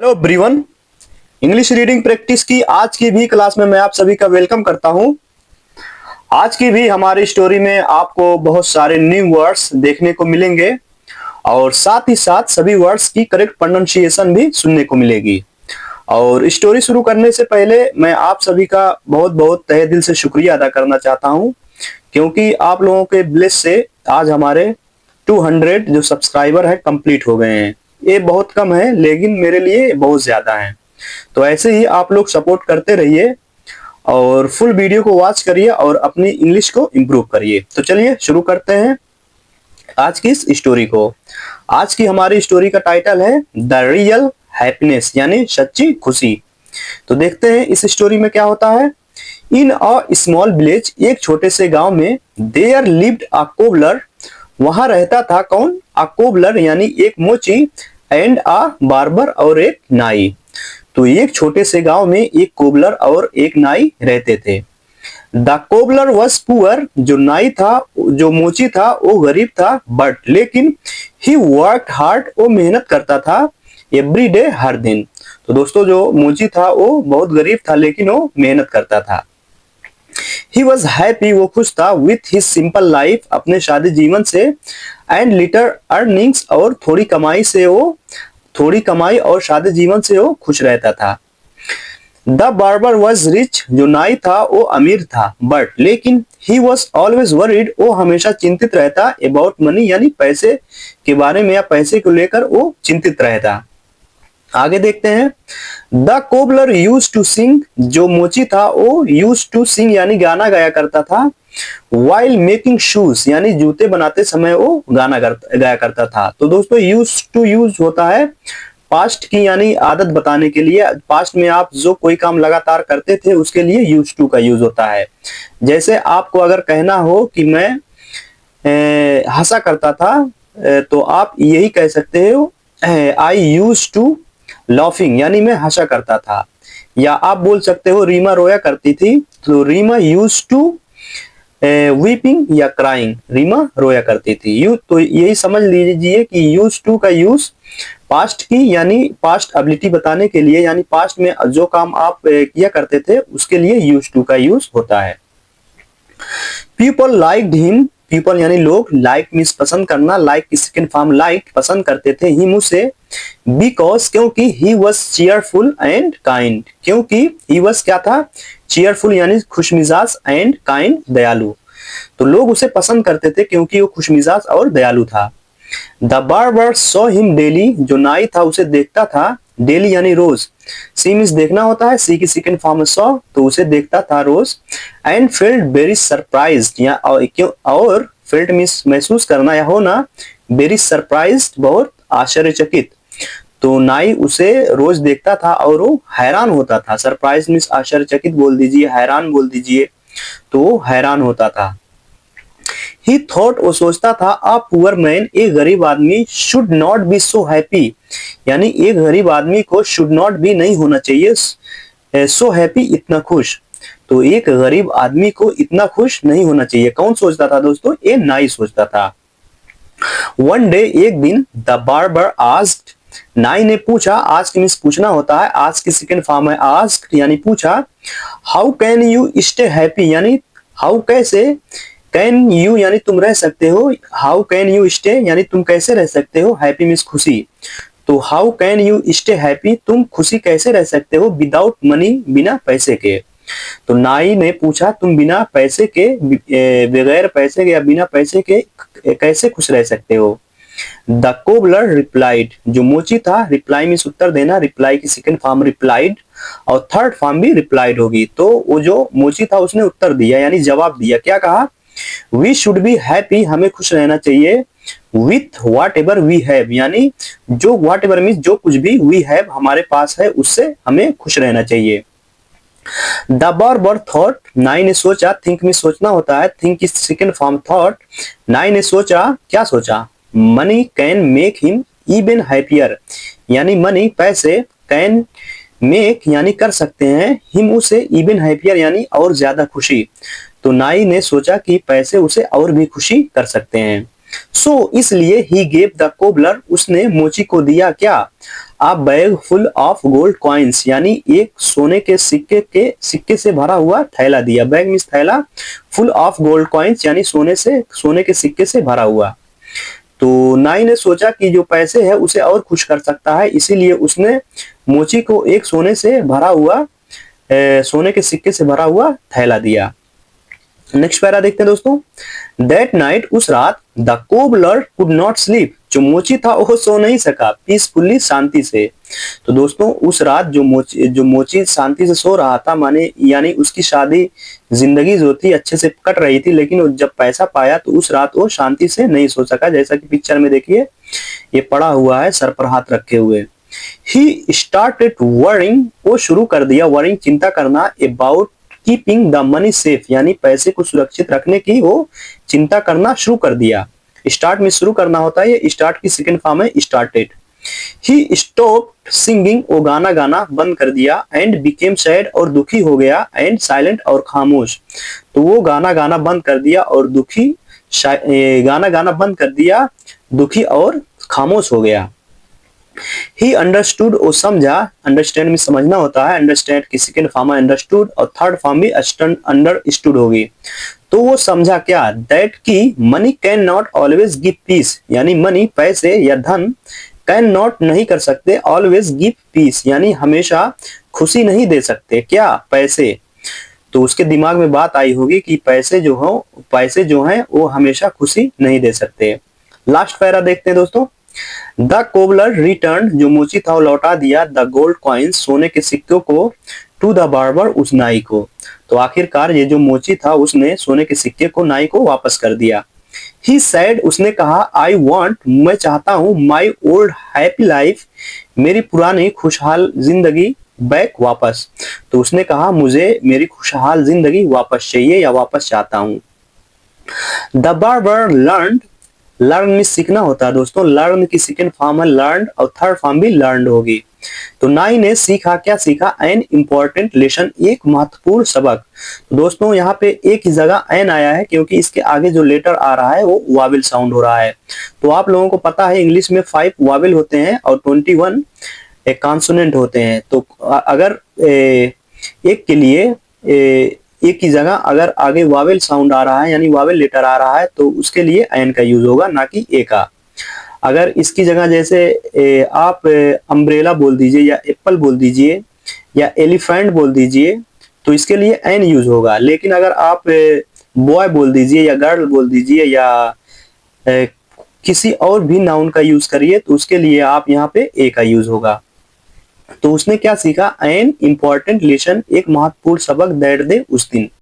Hello everyone. English reading practice की आज की भी क्लास में मैं आप सभी का वेलकम करता हूं। आज की भी हमारी स्टोरी में आपको बहुत सारे न्यू वर्ड्स देखने को मिलेंगे और साथ ही साथ सभी वर्ड्स की करेक्ट प्रोनाउंसिएशन भी सुनने को मिलेगी। और स्टोरी शुरू करने से पहले मैं आप सभी का बहुत बहुत तहे दिल से शुक्रिया अदा करना चाहता हूं, क्योंकि आप लोगों के ब्लेस से आज हमारे 200 जो सब्सक्राइबर है कंप्लीट हो गए हैं। ये बहुत कम है लेकिन मेरे लिए बहुत ज्यादा है। तो ऐसे ही आप लोग सपोर्ट करते रहिए और फुल वीडियो को वॉच करिए और अपनी इंग्लिश को इम्प्रूव करिए। तो चलिए शुरू करते हैं आज की इस स्टोरी को। आज की हमारी स्टोरी का टाइटल है द रियल हैप्पीनेस, यानी सच्ची खुशी। तो देखते हैं इस स्टोरी में क्या होता है। इन अ स्मॉल विलेज, एक छोटे से गांव में, देयर लिव्ड अ कोबलर, वहां रहता था कौन? अ कोबलर यानी एक मोची, एंड अ बार्बर और एक नाई। तो एक छोटे से गांव में एक कोबलर और एक नाई रहते थे। द कोबलर वॉज पुअर, जो नाई था, जो मोची था, वो गरीब था, बट लेकिन ही वर्क हार्ड, वो मेहनत करता था एवरी डे, हर दिन। तो दोस्तों जो मोची था वो बहुत गरीब था लेकिन वो मेहनत करता था। ही वॉज हैप्पी, वो खुश था, विथ हिज सिंपल लाइफ, अपने शादी जीवन से, एंड लिटर अर्निंग्स, और थोड़ी कमाई और शादी जीवन से वो खुश रहता था। द बार्बर वॉज रिच, जो नाई था वो अमीर था, बट लेकिन ही वॉज ऑलवेज वरीड, वो हमेशा चिंतित रहता, अबाउट मनी, यानी पैसे के बारे में या पैसे को लेकर वो चिंतित रहता। आगे देखते हैं। The cobbler use to sing, जो मोची था वो यूज टू सिंग यानी गाना गाया करता था। वाइल मेकिंग शूज, यानी जूते बनाते समय वो गाया करता था। तो दोस्तों यूज होता है पास्ट की यानी आदत बताने के लिए। पास्ट में आप जो कोई काम लगातार करते थे उसके लिए यूज टू का यूज होता है। जैसे आपको अगर कहना हो कि मैं हंसा करता था, तो आप यही कह सकते हो आई यूज टू लाफिंग, यानी मैं हंसा करता था। या आप बोल सकते हो रीमा रोया करती थी, तो रीमा यूज टू वीपिंग या क्राइंग, रीमा रोया करती थी। यू तो यही समझ लीजिए कि यूज टू का यूज पास्ट की यानी पास्ट एबिलिटी बताने के लिए, यानी पास्ट में जो काम आप किया करते थे उसके लिए यूज टू का यूज होता है। पीपल लाइक्ड हिम, पीपल यानी लोग, लाइक मीन्स पसंद करना, लाइक की सेकंड फॉर्म लाइक, पसंद करते थे, हिम उसे, बिकॉज क्योंकि he was cheerful and kind, क्योंकि ही वॉज क्या था? चीयरफुल यानी खुशमिजाज, एंड काइंड दयालु। तो लोग उसे पसंद करते थे क्योंकि वो खुशमिजाज और दयालु था। The barber saw him daily, जो नाई था उसे देखता था, डेली यानी रोज, सी मीन्स देखना होता है, सी की सेकंड फॉर्म में सॉ, तो उसे देखता था रोज। एंड फेल्ट वेरी सरप्राइज्ड, या और फेल्ट मीन्स महसूस करना या होना, वेरी सरप्राइज्ड बहुत आश्चर्यचकित। तो नाई उसे रोज देखता था और वो हैरान होता था। सरप्राइज मीन्स आश्चर्यचकित बोल दीजिए, हैरान बोल दीजिए, तो हैरान होता था। ही थॉट, वो सोचता था, अ पुअर मैन, एक गरीब आदमी, should not be so happy, यानी एक गरीब आदमी को शुड नॉट बी नहीं होना चाहिए, सो हैप्पी इतना खुश। तो एक गरीब आदमी को इतना खुश नहीं होना चाहिए। कौन सोचता था दोस्तों? ये नाई सोचता था। वन डे, एक दिन, द बार्बर आस्क्ड, नाई ने पूछा, आस्क मीन्स पूछना होता है, आस्क की सेकंड फॉर्म है आस्क्ड यानी पूछा। How can you stay happy, यानी हाउ कैसे, कैन यू यानी तुम रह सकते हो, हाउ कैन यू स्टे यानी तुम कैसे रह सकते हो, हैप्पी मीन्स खुशी। तो how can you stay happy, तुम खुशी कैसे रह सकते हो, विदाउट मनी, बिना पैसे के। तो नाई ने पूछा तुम बिना पैसे के, बगैर पैसे के या बिना पैसे के कैसे खुश रह सकते हो। द कोबलर रिप्लाइड, जो मोची था, रिप्लाई मीन्स उत्तर देना, रिप्लाई की सेकंड फॉर्म रिप्लाइड और थर्ड फॉर्म भी रिप्लाइड होगी। तो वो जो मोची था उसने उत्तर दिया यानी जवाब दिया। क्या कहा? वी शुड बी हैप्पी, हमें खुश रहना चाहिए, with whatever we have, यानी जो वाट एवर मीन्स जो कुछ भी वी हैव हमारे पास है उससे हमें खुश रहना चाहिए। द बार्बर थॉट, नाई ने सोचा, थिंक में सोचना होता है, थिंक की सेकंड फॉर्म थॉट। नाई ने सोचा, क्या सोचा? Money can make him even happier, यानी मनी पैसे, कैन मेक यानी कर सकते हैं, हिम उसे, इवन हैप्पियर यानी और ज्यादा खुशी। तो नाई ने सोचा कि पैसे उसे और भी खुशी कर सकते हैं। सो इसलिए ही गेव द कोबलर, उसने मोची को दिया क्या? A bag full of gold coins, यानी एक सोने के सिक्के से भरा हुआ थैला दिया। बैग मीन्स थैला, फुल ऑफ गोल्ड कॉइन्स यानी सोने के सिक्के से भरा हुआ। तो नाई ने सोचा कि जो पैसे है उसे और खुश कर सकता है, इसीलिए उसने मोची को एक सोने के सिक्के से भरा हुआ थैला दिया। नेक्स्ट पैरा देखते हैं दोस्तों। दैट नाइट, उस रात, the cobbler could not sleep, जो मोची था वो सो नहीं सका, पीसफुली, शांति से। तो दोस्तों उस रात जो मोची शांति से सो रहा था, माने यानी उसकी शादी जिंदगी जो थी अच्छे से कट रही थी, लेकिन वो जब पैसा पाया तो उस रात वो शांति से नहीं सो सका। जैसा कि पिक्चर में देखिए ये पड़ा हुआ है सर पर हाथ रखे हुए। ही स्टार्टेड वरिंग, वो शुरू कर दिया, वरिंग चिंता करना, about keeping the money safe, यानी पैसे को सुरक्षित रखने की वो चिंता करना शुरू कर दिया। स्टार्ट में शुरू करना होता है, ये स्टार्ट की सेकंड फॉर्म है स्टार्टेड। ही स्टॉप्ड सिंगिंग, वो गाना गाना बंद कर दिया, एंड बिकेम सैड, और दुखी हो गया, एंड साइलेंट, और खामोश। तो वो गाना गाना बंद कर दिया और दुखी और खामोश हो गया। ही अंडरस्टूड, वो समझा, अंडरस्टैंड में समझना होता है, अंडरस्टैंड की सेकंड फॉर्म है अंडरस्टूड, और थर्ड फॉर्म भी अंडरस्टूड होगी। तो वो समझा क्या, दैट की money can not always give piece, यानी मनी पैसे या धन, कैन नॉट नहीं कर सकते, ऑलवेज गिव पीस यानी हमेशा खुशी नहीं दे सकते, क्या, पैसे। तो उसके दिमाग में बात आई होगी कि पैसे जो हैं वो हमेशा खुशी नहीं दे सकते। लास्ट पैरा देखते हैं दोस्तों। द कोबलर रिटर्न, जो मोची था वो लौटा दिया, द गोल्ड कॉइन्स, सोने के सिक्कों को, टू द बार्बर, उस नाई को। तो आखिरकार ये जो मोची था उसने सोने के सिक्के को नाई को वापस कर दिया। ही सैड, उसने कहा, आई वॉन्ट, मैं चाहता हूं, माई ओल्ड हैप्पी लाइफ, मेरी पुरानी खुशहाल जिंदगी, बैक, वापस। तो उसने कहा मुझे मेरी खुशहाल जिंदगी वापस चाहिए या वापस चाहता हूं। द बार्बर लर्न में सीखना होता है दोस्तों, लर्न की सेकंड फॉर्म है लर्न, और थर्ड फॉर्म भी लर्न होगी। तो नाई ने सीखा, क्या सीखा, एन इंपॉर्टेंट लेसन, एक महत्वपूर्ण सबक। तो दोस्तों यहाँ पे एक ही जगह एन आया है क्योंकि इसके आगे जो लेटर आ रहा है वो वावेल साउंड हो रहा है। तो आप लोगों को पता है इंग्लिश में 5 वावेल होते हैं और 21 कॉन्सोनेंट होते हैं। तो अगर एक के लिए एक की जगह अगर आगे वावेल साउंड आ रहा है यानी वावेल लेटर आ रहा है तो उसके लिए एन का यूज होगा, ना कि ए का। अगर इसकी जगह जैसे आप अम्ब्रेला बोल दीजिए या एप्पल बोल दीजिए या एलिफेंट बोल दीजिए तो इसके लिए एन यूज होगा। लेकिन अगर आप बॉय बोल दीजिए या गर्ल बोल दीजिए या किसी और भी नाउन का यूज करिए तो उसके लिए आप यहाँ पे ए का यूज होगा। तो उसने क्या सीखा, एन इंपॉर्टेंट लेसन, एक महत्वपूर्ण सबक, दैट डे, उस दिन।